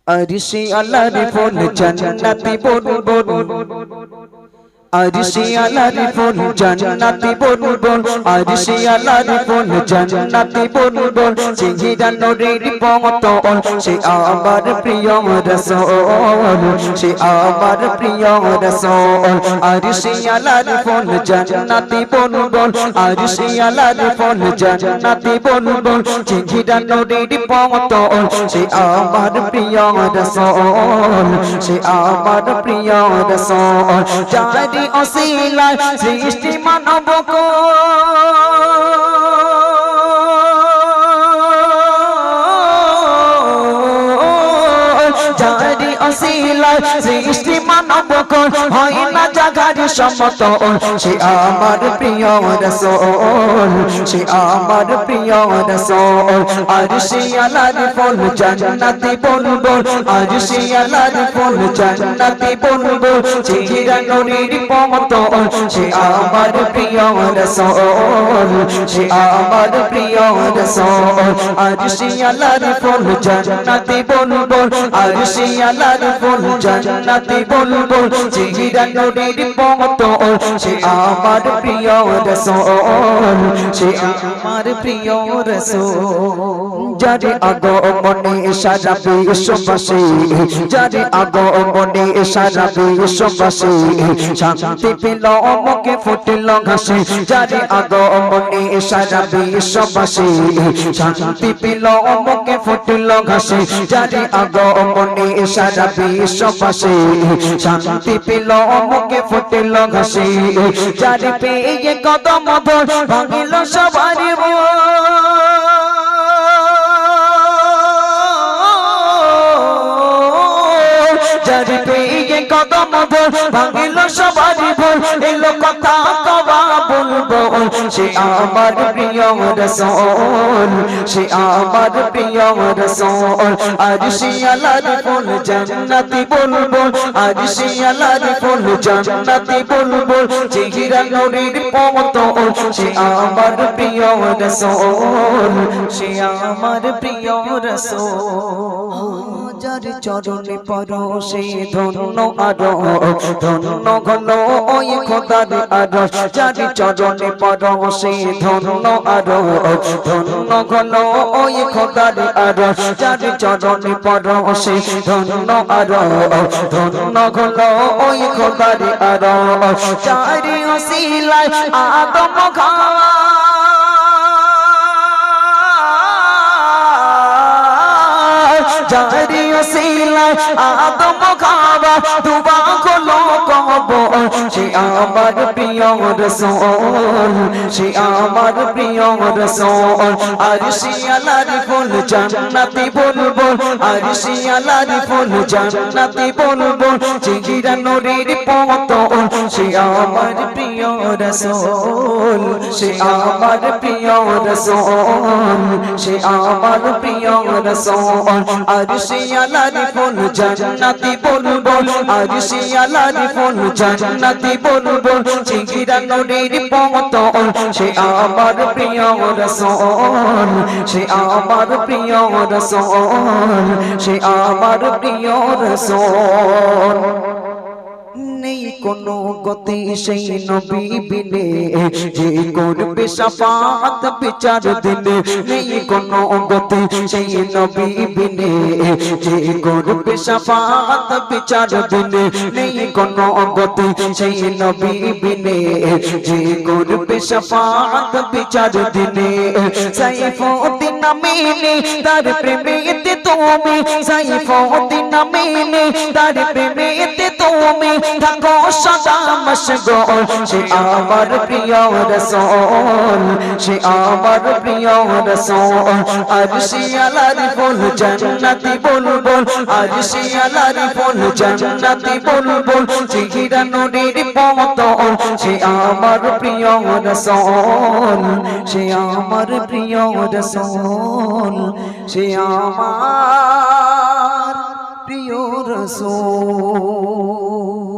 আরশে আল্লাহর ফুল জান্নাতি বুলবুল আরশে আল্লাহর ফুল জান্নাতি বুলবুল আরশে আল্লাহর ফুল জান্নাতি বুলবুল চেহারা নূরের পতন সে আমার প্রিয় রাসূল সে আমার প্রিয় রাসূল আরশে আল্লাহর ফুল জান্নাতি বুলবুল আরশে আল্লাহর ফুল জান্নাতি বুলবুল চেহারা নূরের পতন সে আমার প্রিয় রাসূল সে আমার প্রিয় রাসূল যারি অসিলায় সৃষ্টি মানব কো যারি অসিলায় সৃষ্টি মানব কো হয় না জাগার সমতল সে আমার প্রিয় রাসূল সে আমার প্রিয় রাসূল আরশে আল্লাহর ফুল জান্নাতি বুলবুল আরশে আল্লাহর ফুল জান্নাতি বুলবুল চেহারা নূরের পতন সে আমার প্রিয় রাসূল সে আমার প্রিয় রাসূল আরশে আল্লাহর ফুল জান্নাতি বুলবুল আরশে আল্লাহর ফুল জান্নাতি বুলবুল চেহারা নূরের পতন সে আমার প্রিয় রাসূল সে আমার প্রিয় রাসূল যারে আগমনে সারা বিশ্ববাসী যারে আগমনে সারা বিশ্ববাসী শান্তি পেল মুখে ফুটল হাসি যারে আগমনে সারা বিশ্ববাসী শান্তি পেল মুখে ফুটল হাসি যারে আগমনে সারা বিশ্ববাসী শান্তি পেল মুখে ফুটল হাসি যারে পেয়ে কদম ধর ভাঙিল সবার যারে পেয়ে কদম ধর ভাঙিল সবার ভুল এলো কথা কওয়া বলবো সে আমার প্রিয় রাসূল সে আমার প্রিয় রাসূল আরশে আল্লাহর ফুল জান্নাতি বুলবুল আরশে আল্লাহর ফুল জান্নাতি বুলবুল চেহারা নূরের পতন সে আমার প্রিয় রাসূল সে আমার প্রিয় রাসূল যার চরণে পরশে ধন্য আরো ধন্য ঘন ওই খোদার আরো যার চরণে পরশে ধন্য আরো ধন্য ঘন ওই খোদার আরো যার চরণে পরশে ধন্য আরো ধন্য ঘন ওই খোদার আরো চারি ওসিলায় আদম খা যারি ওসিলায় আদম খাওয়া দুবা হলো কবর সে আমার প্রিয় রাসূল সে আমার প্রিয় রাসূল আরশে আল্লাহর ফুল জান্নাতি বুলবুল আরশে আল্লাহর ফুল জান্নাতি বুলবুল চেহারা নূরের পতন সে আমার প্রিয় রাসূল সে আমার প্রিয় রাসূল সে আমার প্রিয় রাসূল আরশে আল্লাহর ফুল জান্নাতি বুলবুল আরশে আল্লাহর ফুল জান্নাতি বুলবুল চেহারা নূরের পতন সে আমার প্রিয় রাসূল সে আমার প্রিয় রাসূল সে আমার প্রিয় রাসূল নেই কোনো গতি সেই নবী বিনে যে করবে শাফাআত বিচার দিনে নেই কোনো গতি সেই নবী বিনে যে করবে শাফাআত বিচার দিনে নেই কোনো গতি সেই নবী বিনে যে করবে শাফাআত বিচার দিনে সাইফুদ্দিন আমিনী তার প্রেমেতে তুমি সাইফুদ্দিন আমিনী তার প্রেমেতে তুমি থাকো সদা মশগুল সে আমার প্রিয় রাসূল সে আমার প্রিয় রাসূল আরশে আল্লাহর ফুল জান্নাতি বুলবুল আরশে আল্লাহর ফুল জান্নাতি বুলবুল চেহারা নূরের পতন সে আমার প্রিয় রাসূল সে আমার প্রিয় রাসূল সে আমার প্রিয় রাসূল